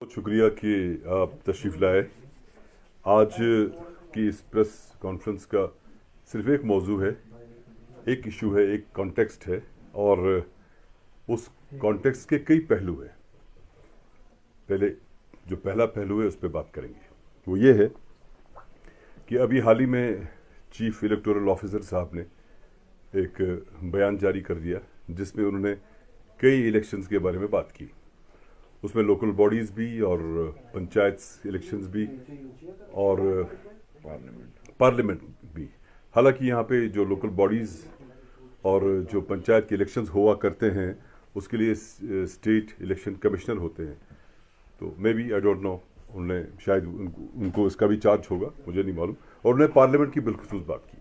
बहुत शुक्रिया कि आप तशरीफ़ लाए। आज की इस प्रेस कॉन्फ्रेंस का सिर्फ एक मौजू है, एक इशू है, एक कॉन्टेक्स्ट है और उस कॉन्टेक्स्ट के कई पहलू हैं। पहले जो पहला पहलू है उस पर बात करेंगे, वो ये है कि अभी हाल ही में चीफ इलेक्टोरल ऑफिसर साहब ने एक बयान जारी कर दिया जिसमें उन्होंने कई इलेक्शंस के बारे में बात की। उसमें लोकल बॉडीज़ भी और पंचायत इलेक्शंस भी और पार्लियामेंट भी। हालांकि यहाँ पे जो लोकल बॉडीज़ और जो पंचायत के इलेक्शंस हुआ करते हैं उसके लिए स्टेट इलेक्शन कमिश्नर होते हैं, तो maybe I don't know, उन्होंने शायद उनको इसका भी चार्ज होगा, मुझे नहीं मालूम। और उन्होंने पार्लियामेंट की बिलखुसूस बात की।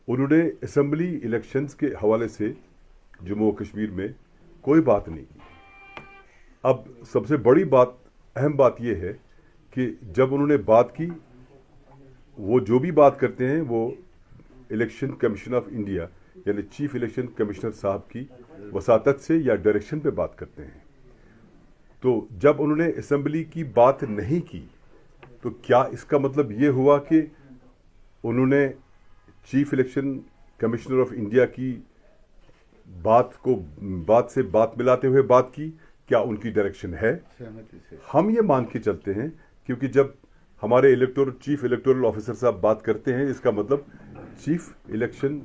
उन्होंने असेंबली इलेक्शंस के हवाले से जम्मू और कश्मीर में कोई बात नहीं की। अब सबसे बड़ी बात, अहम बात यह है कि जब उन्होंने बात की, वो जो भी बात करते हैं वो इलेक्शन कमीशन ऑफ इंडिया यानी चीफ इलेक्शन कमिश्नर साहब की वसातत से या डायरेक्शन पे बात करते हैं। तो जब उन्होंने असेंबली की बात नहीं की तो क्या इसका मतलब ये हुआ कि उन्होंने chief election commissioner of India की बात से बात मिलाते हुए बात की? क्या उनकी डायरेक्शन है? हम ये मान के चलते हैं, क्योंकि जब हमारे चीफ इलेक्टोरल ऑफिसर साहब बात करते हैं इसका मतलब chief election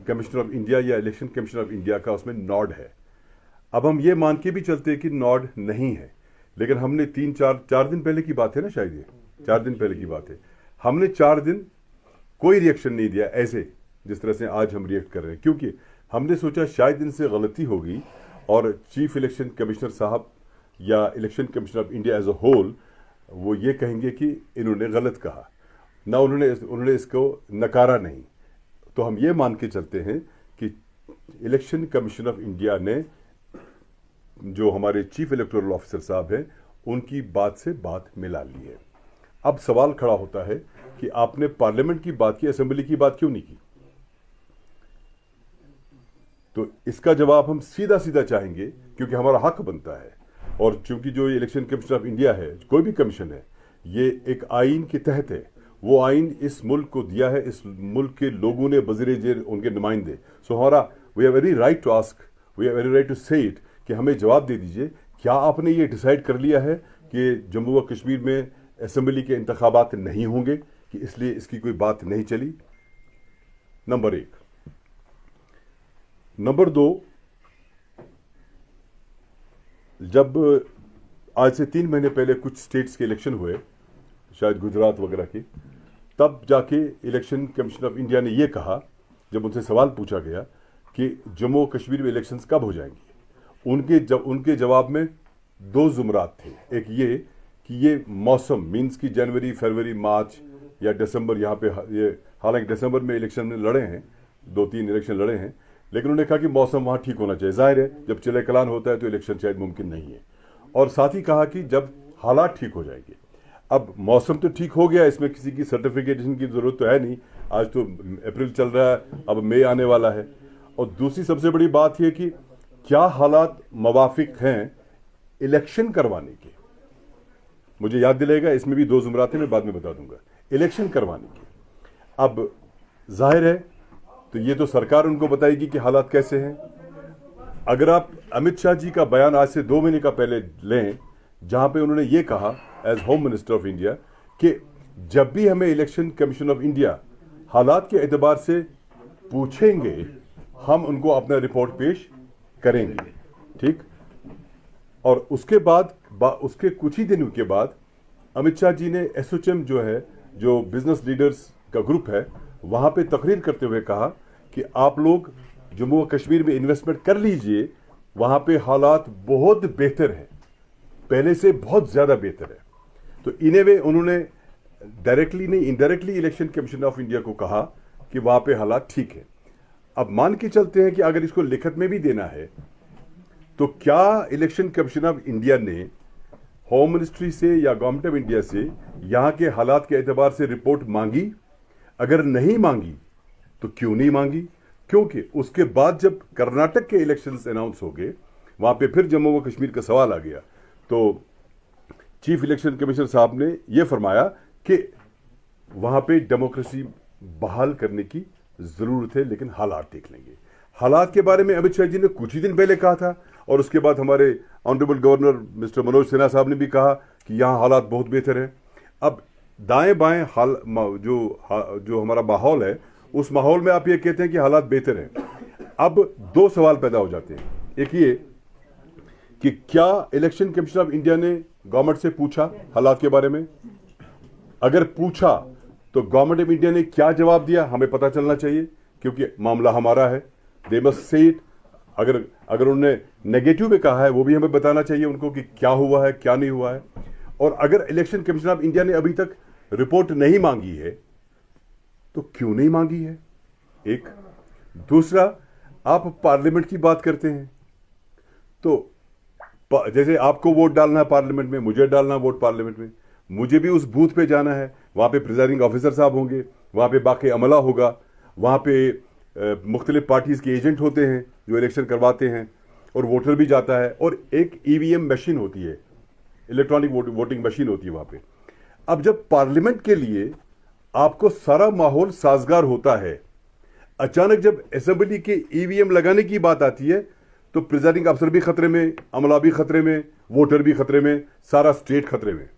commissioner of India या इलेक्शन कमिश्नर ऑफ इंडिया का उसमें नॉड है। अब हम ये मान के भी चलते हैं कि नॉड नहीं है, लेकिन हमने चार दिन पहले की बात है ना, शायद ये 4 दिन पहले की बात है, हमने 4 दिन कोई रिएक्शन नहीं दिया ऐसे जिस तरह से आज हम रिएक्ट कर रहे हैं, क्योंकि हमने सोचा शायद इनसे गलती होगी और चीफ इलेक्शन कमिश्नर साहब या election commissioner of India as a whole वो ये कहेंगे कि इन्होंने गलत कहा ना, उन्होंने इसको नकारा नहीं। तो हम ये मान के चलते हैं कि इलेक्शन कमीशन ऑफ इंडिया ने जो हमारे चीफ इलेक्टोरल ऑफिसर साहब हैं उनकी बात से बात मिला ली है। अब सवाल खड़ा होता है कि आपने पार्लियामेंट की बात की, असेंबली की बात क्यों नहीं की? तो इसका जवाब हम सीधा सीधा चाहेंगे, क्योंकि हमारा हक बनता है। और चूंकि जो इलेक्शन कमीशन ऑफ इंडिया है, कोई भी कमीशन है, ये एक आइन के तहत है। वो आइन इस मुल्क को दिया है, इस मुल्क के लोगों ने वज़ीर जेर उनके नुमाइंदे। सो हमारा we are very right to ask, we are very right to say it कि हमें जवाब दे दीजिए, क्या आपने ये डिसाइड कर लिया है कि जम्मू व कश्मीर में असेंबली के इंतखाबात नहीं होंगे, कि इसलिए इसकी कोई बात नहीं चली? नंबर 1। नंबर 2, जब आज से 3 महीने पहले कुछ स्टेट्स के इलेक्शन हुए, शायद गुजरात वगैरह के, तब जाके इलेक्शन कमीशन ऑफ इंडिया ने यह कहा, जब उनसे सवाल पूछा गया कि जम्मू कश्मीर में इलेक्शंस कब हो जाएंगे, उनके जवाब में 2 जुमरात थे। एक ये कि ये मौसम मीन्स कि जनवरी, फरवरी, मार्च या दिसंबर, यहाँ पे ये हालांकि दिसंबर में इलेक्शन में लड़े हैं, 2-3 इलेक्शन लड़े हैं, लेकिन उन्होंने कहा कि मौसम वहाँ ठीक होना चाहिए। जाहिर है जब चिले कलान होता है तो इलेक्शन शायद मुमकिन नहीं है। और साथ ही कहा कि जब हालात ठीक हो जाएंगे। अब मौसम तो ठीक हो गया, इसमें किसी की सर्टिफिकेशन की ज़रूरत तो है नहीं, आज तो अप्रैल चल रहा है, अब मई आने वाला है। और दूसरी सबसे बड़ी बात यह कि क्या हालात मवाफिक हैं इलेक्शन करवाने के? मुझे याद दिलाएगा, इसमें भी 2 जुमरात हैं, मैं बाद में बता दूंगा, इलेक्शन करवाने के। अब जाहिर है तो ये तो सरकार उनको बताएगी कि हालात कैसे हैं। अगर आप अमित शाह जी का बयान आज से 2 महीने का पहले लें, जहां पे उन्होंने ये कहा age home minister of India कि जब भी हमें इलेक्शन कमीशन ऑफ इंडिया हालात के एतबार से पूछेंगे, हम उनको अपना रिपोर्ट पेश करेंगे, ठीक। और उसके बाद उसके कुछ ही दिनों के बाद अमित शाह जी ने एसोचैम जो है, जो बिजनेस लीडर्स का ग्रुप है, वहां पे तकरीर करते हुए कहा कि आप लोग जम्मू कश्मीर में इन्वेस्टमेंट कर लीजिए, वहां पे हालात बहुत बेहतर है, पहले से बहुत ज्यादा बेहतर है। तो इन ए वे उन्होंने डायरेक्टली नहीं, indirectly election commission of India को कहा कि वहां पे हालात ठीक है। अब मान के चलते हैं कि अगर इसको लिखत में भी देना है, तो क्या इलेक्शन कमीशन ऑफ इंडिया ने होम मिनिस्ट्री से या गवर्नमेंट ऑफ इंडिया से यहां के हालात के एतबार से रिपोर्ट मांगी? अगर नहीं मांगी तो क्यों नहीं मांगी? क्योंकि उसके बाद जब कर्नाटक के इलेक्शंस अनाउंस हो गए, वहां पे फिर जम्मू व कश्मीर का सवाल आ गया, तो चीफ इलेक्शन कमिश्नर साहब ने यह फरमाया कि वहां पे डेमोक्रेसी बहाल करने की जरूरत है, लेकिन हालात देख लेंगे। हालात के बारे में अमित शाह जी ने कुछ ही दिन पहले कहा था, और उसके बाद हमारे honourable governor mister Manoj Sinha साहब ने भी कहा कि यहाँ हालात बहुत बेहतर है। अब दाएं बाएं जो हमारा माहौल है, उस माहौल में आप ये कहते हैं कि हालात बेहतर हैं। अब दो सवाल पैदा हो जाते हैं। एक ये कि क्या इलेक्शन कमीशन ऑफ इंडिया ने गवर्नमेंट से पूछा हालात के बारे में? अगर पूछा तो गवर्नमेंट ऑफ इंडिया ने क्या जवाब दिया, हमें पता चलना चाहिए, क्योंकि मामला हमारा है। They must say it. अगर उन्होंने नेगेटिव में कहा है, वो भी हमें बताना चाहिए उनको कि क्या हुआ है, क्या नहीं हुआ है। और अगर इलेक्शन कमीशन ऑफ इंडिया ने अभी तक रिपोर्ट नहीं मांगी है तो क्यों नहीं मांगी है? एक। दूसरा, आप पार्लियामेंट की बात करते हैं, तो जैसे आपको वोट डालना है पार्लियामेंट में, मुझे डालना वोट पार्लियामेंट में, मुझे भी उस बूथ पे जाना है, वहां पे प्रिजाइडिंग ऑफिसर साहब होंगे, वहां पे बाकी अमला होगा, वहां पे मुख्तलिफ पार्टीज के एजेंट होते हैं जो इलेक्शन करवाते हैं, और वोटर भी जाता है, और एक ईवीएम मशीन होती है, इलेक्ट्रॉनिक वोटिंग मशीन होती है वहां पे। अब जब पार्लियामेंट के लिए आपको सारा माहौल साजगार होता है, अचानक जब असेंबली के ईवीएम लगाने की बात आती है तो प्रिजाइडिंग अफसर भी खतरे में, अमला भी खतरे में, वोटर भी खतरे में, सारा स्टेट खतरे में।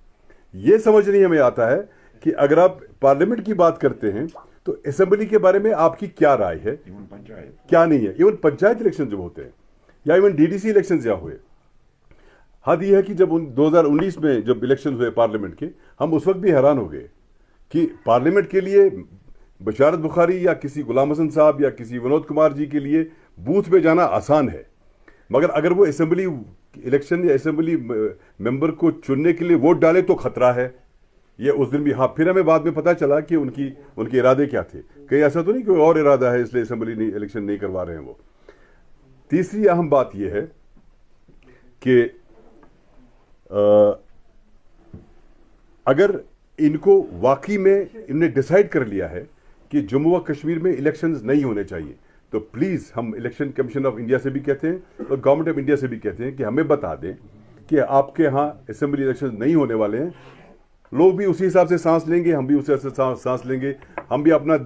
यह समझ नहीं हमें आता है कि अगर आप पार्लियामेंट की बात करते हैं तो असेंबली के बारे में आपकी क्या राय है, क्या नहीं है। इवन पंचायत इलेक्शन जब होते हैं, या इवन डीडीसी इलेक्शन या हुए, हद यह है कि जब 2019 में जब इलेक्शन हुए पार्लियामेंट के, हम उस वक्त भी हैरान हो गए कि पार्लियामेंट के लिए बशारत बुखारी या किसी गुलाम हसन साहब या किसी विनोद कुमार जी के लिए बूथ पे जाना आसान है, मगर अगर वो असेंबली इलेक्शन या असेंबली मेंबर को चुनने के लिए वोट डाले तो खतरा है। ये उस दिन भी, हाँ, फिर हमें बाद में पता चला कि उनके इरादे क्या थे। कहीं ऐसा तो नहीं कोई और इरादा है इसलिए असेंबली इलेक्शन नहीं करवा रहे हैं वो। तीसरी अहम बात यह है कि अगर इनको वाकई में इन्होंने डिसाइड कर लिया है कि जम्मू व कश्मीर में इलेक्शंस नहीं होने चाहिए, तो प्लीज हम इलेक्शन कमीशन ऑफ इंडिया से भी कहते हैं और गवर्नमेंट ऑफ इंडिया से भी कहते हैं कि हमें बता दें कि आपके यहाँ असेंबली इलेक्शन नहीं होने वाले हैं। लोग भी उसी हिसाब से सांस लेंगे, हम भी उसी हिसाब से सांस लेंगे, हम भी अपना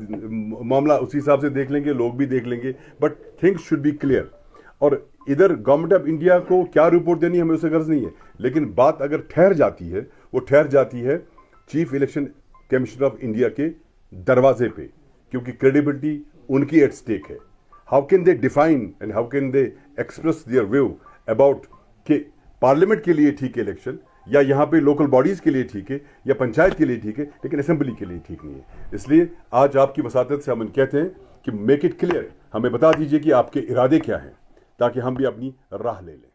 मामला उसी हिसाब से देख लेंगे, लोग भी देख लेंगे, but things should be clear. और इधर गवर्नमेंट ऑफ इंडिया को क्या रिपोर्ट देनी हमें उससे गर्ज नहीं है, लेकिन बात अगर ठहर जाती है, वो ठहर जाती है chief election commission of India के दरवाजे पे, क्योंकि क्रेडिबिलिटी उनकी एट स्टेक है। How can they define and how can they express their view about कि पार्लियामेंट के लिए ठीक है इलेक्शन, या यहाँ पे लोकल बॉडीज के लिए ठीक है, या पंचायत के लिए ठीक है, लेकिन असेंबली के लिए ठीक नहीं है। इसलिए आज आपकी वसातत से हम कहते हैं कि मेक इट क्लियर, हमें बता दीजिए कि आपके इरादे क्या हैं, ताकि हम भी अपनी राह ले लें।